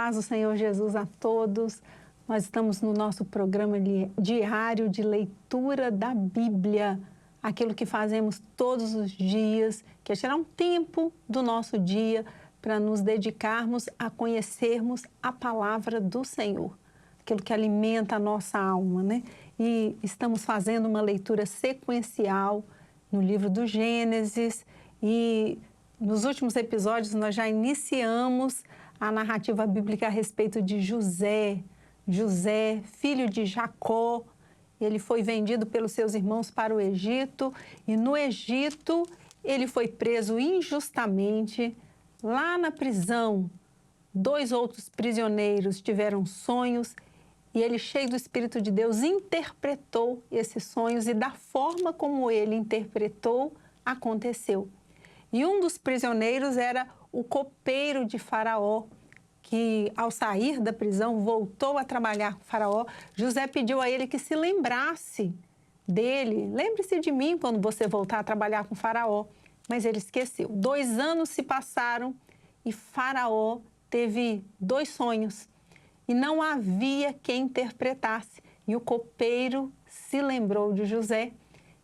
paz do Senhor Jesus a todos. Nós estamos no nosso programa diário de leitura da Bíblia, aquilo que fazemos todos os dias, que é tirar um tempo do nosso dia para nos dedicarmos a conhecermos a palavra do Senhor, aquilo que alimenta a nossa alma, né? E estamos fazendo uma leitura sequencial no livro do Gênesis e nos últimos episódios nós já iniciamos a narrativa bíblica a respeito de José, filho de Jacó. Ele foi vendido pelos seus irmãos para o Egito e no Egito ele foi preso injustamente. Lá na prisão, 2 outros prisioneiros tiveram sonhos e ele, cheio do Espírito de Deus, interpretou esses sonhos e da forma como ele interpretou, aconteceu. E um dos prisioneiros era o copeiro de Faraó, que ao sair da prisão voltou a trabalhar com Faraó. José pediu a ele que se lembrasse dele. Lembre-se de mim quando você voltar a trabalhar com Faraó. Mas ele esqueceu. 2 anos se passaram e Faraó teve 2 sonhos. E não havia quem interpretasse. E o copeiro se lembrou de José,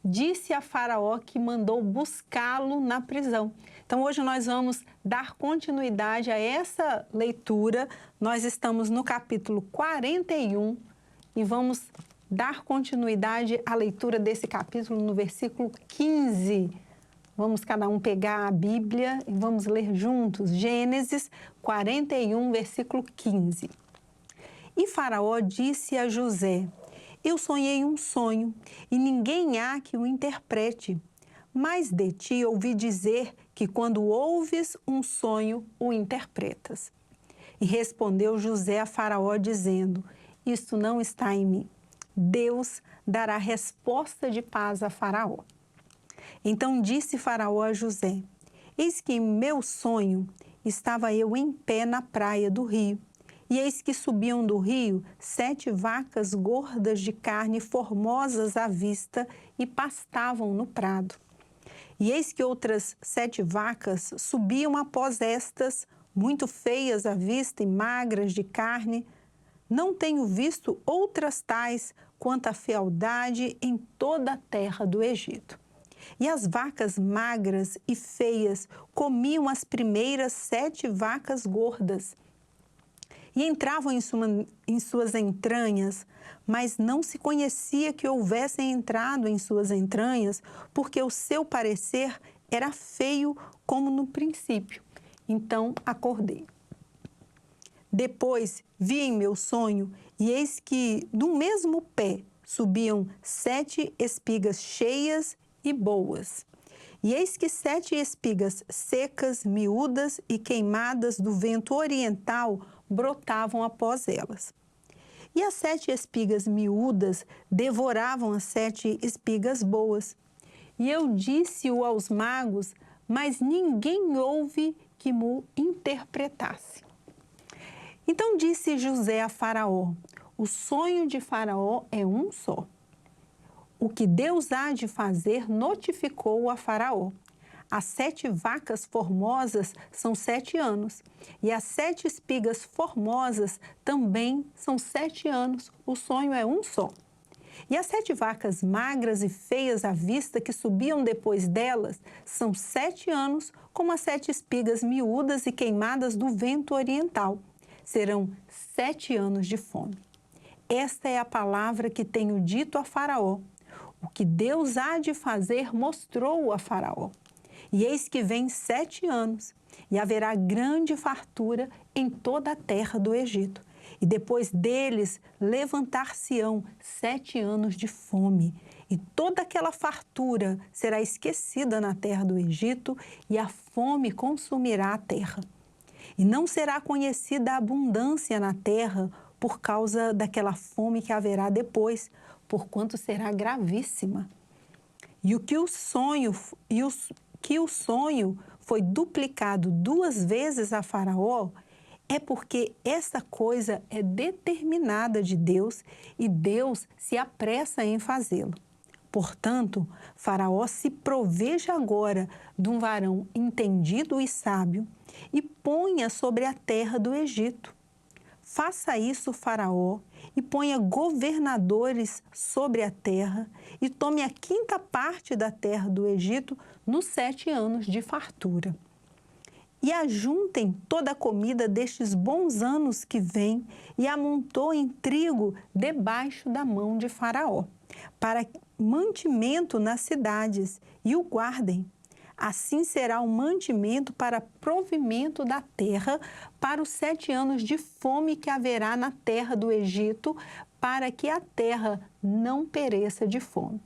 disse a Faraó que mandou buscá-lo na prisão. Então, hoje nós vamos dar continuidade a essa leitura. Nós estamos no capítulo 41 e vamos dar continuidade à leitura desse capítulo no versículo 15. Vamos cada um pegar a Bíblia e vamos ler juntos. Gênesis 41, versículo 15. E Faraó disse a José: eu sonhei um sonho e ninguém há que o interprete. Mas de ti ouvi dizer que quando ouves um sonho, o interpretas. E respondeu José a Faraó dizendo: isto não está em mim. Deus dará resposta de paz a Faraó. Então disse Faraó a José: eis que em meu sonho estava eu em pé na praia do rio. E eis que subiam do rio 7 vacas gordas de carne, formosas à vista, e pastavam no prado. E eis que outras 7 vacas subiam após estas, muito feias à vista e magras de carne. Não tenho visto outras tais quanto a fealdade em toda a terra do Egito. E as vacas magras e feias comiam as primeiras 7 vacas gordas, e entravam em suas entranhas, mas não se conhecia que houvessem entrado em suas entranhas, porque o seu parecer era feio como no princípio. Então acordei. Depois vi em meu sonho, e eis que do mesmo pé subiam 7 espigas cheias e boas. E eis que 7 espigas secas, miúdas e queimadas do vento oriental brotavam após elas. E as 7 espigas miúdas devoravam as 7 espigas boas. E eu disse-o aos magos, mas ninguém houve que me interpretasse. Então disse José a Faraó: o sonho de Faraó é um só. O que Deus há de fazer notificou a Faraó. As 7 vacas formosas são 7 anos, e as 7 espigas formosas também são 7 anos. O sonho é um só. E as 7 vacas magras e feias à vista que subiam depois delas são 7 anos, como as 7 espigas miúdas e queimadas do vento oriental. Serão 7 anos de fome. Esta é a palavra que tenho dito a Faraó. O que Deus há de fazer mostrou a Faraó. E eis que vem 7 anos, e haverá grande fartura em toda a terra do Egito. E depois deles levantar-se-ão 7 anos de fome, e toda aquela fartura será esquecida na terra do Egito, e a fome consumirá a terra. E não será conhecida a abundância na terra por causa daquela fome que haverá depois, porquanto será gravíssima. E o sonho foi duplicado 2 vezes a Faraó, é porque essa coisa é determinada de Deus e Deus se apressa em fazê-lo. Portanto, Faraó se proveja agora de um varão entendido e sábio e ponha sobre a terra do Egito. faça isso, Faraó, e ponha governadores sobre a terra, e tome a 5ª parte da terra do Egito nos 7 anos de fartura. E ajuntem toda a comida destes bons anos que vêm, e amontoem trigo debaixo da mão de Faraó, para mantimento nas cidades, e o guardem. Assim será o mantimento para provimento da terra para os 7 anos de fome que haverá na terra do Egito, para que a terra não pereça de fome.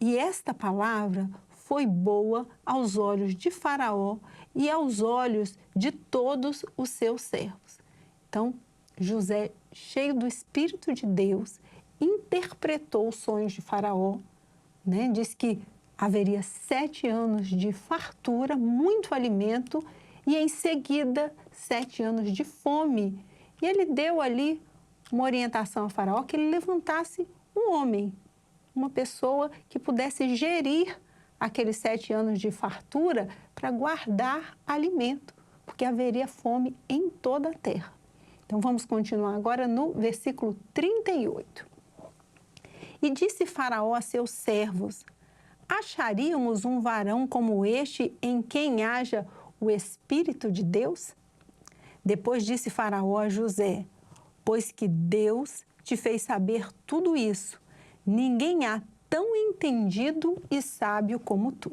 E esta palavra foi boa aos olhos de Faraó e aos olhos de todos os seus servos. Então, José, cheio do Espírito de Deus, interpretou os sonhos de Faraó, né? Diz que haveria 7 anos de fartura, muito alimento, e em seguida 7 anos de fome. E ele deu ali uma orientação a Faraó que ele levantasse um homem, uma pessoa que pudesse gerir aqueles 7 anos de fartura para guardar alimento, porque haveria fome em toda a terra. Então vamos continuar agora no versículo 38. E disse Faraó a seus servos: acharíamos um varão como este em quem haja o Espírito de Deus? Depois disse Faraó a José: pois que Deus te fez saber tudo isso, ninguém há tão entendido e sábio como tu.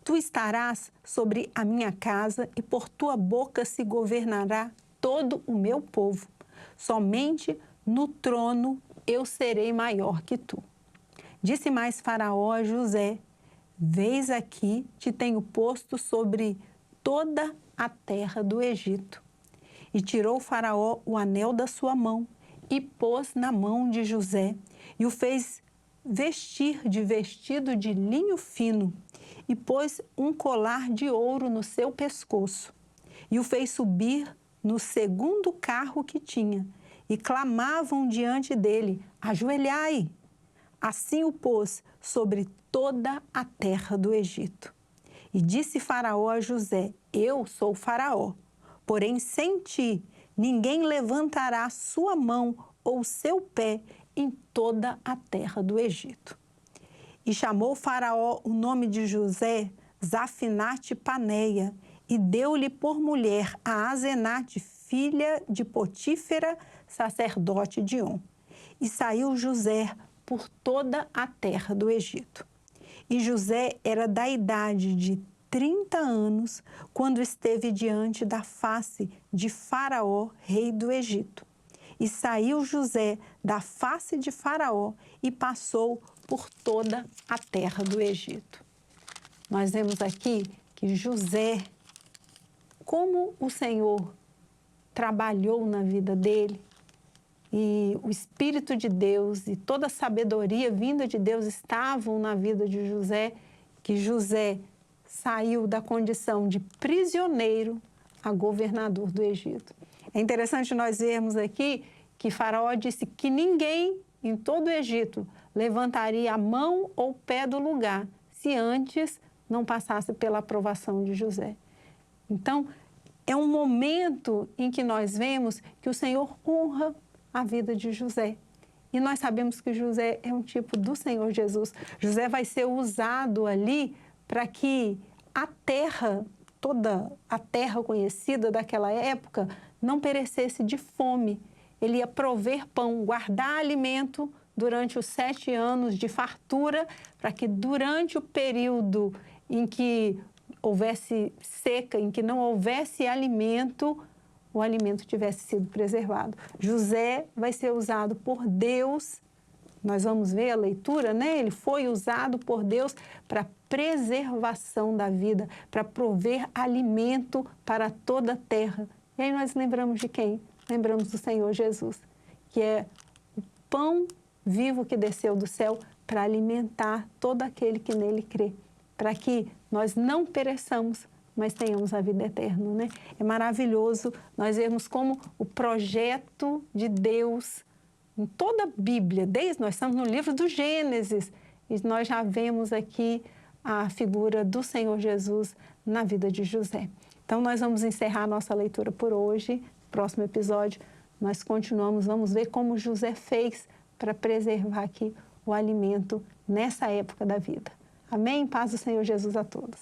Tu estarás sobre a minha casa e por tua boca se governará todo o meu povo. Somente no trono eu serei maior que tu. Disse mais Faraó a José: vês aqui, te tenho posto sobre toda a terra do Egito. E tirou Faraó o anel da sua mão e pôs na mão de José, e o fez vestir de vestido de linho fino, e pôs um colar de ouro no seu pescoço, e o fez subir no 2º carro que tinha, e clamavam diante dele: ajoelhai! Assim o pôs sobre toda a terra do Egito. E disse Faraó a José: eu sou Faraó, porém sem ti ninguém levantará sua mão ou seu pé em toda a terra do Egito. E chamou Faraó o nome de José Zafinate Paneia, e deu-lhe por mulher a Asenate, filha de Potífera, sacerdote de On. E saiu José por toda a terra do Egito. E José era da idade de 30 anos, quando esteve diante da face de Faraó, rei do Egito. E saiu José da face de Faraó e passou por toda a terra do Egito. Nós vemos aqui que José, como o Senhor trabalhou na vida dele, e o Espírito de Deus e toda a sabedoria vinda de Deus estavam na vida de José, que José saiu da condição de prisioneiro a governador do Egito. É interessante nós vermos aqui que Faraó disse que ninguém em todo o Egito levantaria a mão ou pé do lugar se antes não passasse pela aprovação de José. Então, é um momento em que nós vemos que o Senhor honra a vida de José. E nós sabemos que José é um tipo do Senhor Jesus. José vai ser usado ali para que a terra, toda a terra conhecida daquela época, não perecesse de fome. Ele ia prover pão, guardar alimento durante os 7 anos de fartura, para que durante o período em que houvesse seca, em que não houvesse alimento, o alimento tivesse sido preservado. José vai ser usado por Deus, nós vamos ver a leitura, né? Ele foi usado por Deus para preservação da vida, para prover alimento para toda a terra. E aí nós lembramos de quem? Lembramos do Senhor Jesus, que é o pão vivo que desceu do céu para alimentar todo aquele que nele crê, para que nós não pereçamos, mas tenhamos a vida eterna, né? É maravilhoso nós vermos como o projeto de Deus, em toda a Bíblia, nós estamos no livro do Gênesis, e nós já vemos aqui a figura do Senhor Jesus na vida de José. Então, nós vamos encerrar a nossa leitura por hoje. No próximo episódio, nós continuamos, vamos ver como José fez para preservar aqui o alimento nessa época da vida. Amém? Paz do Senhor Jesus a todos.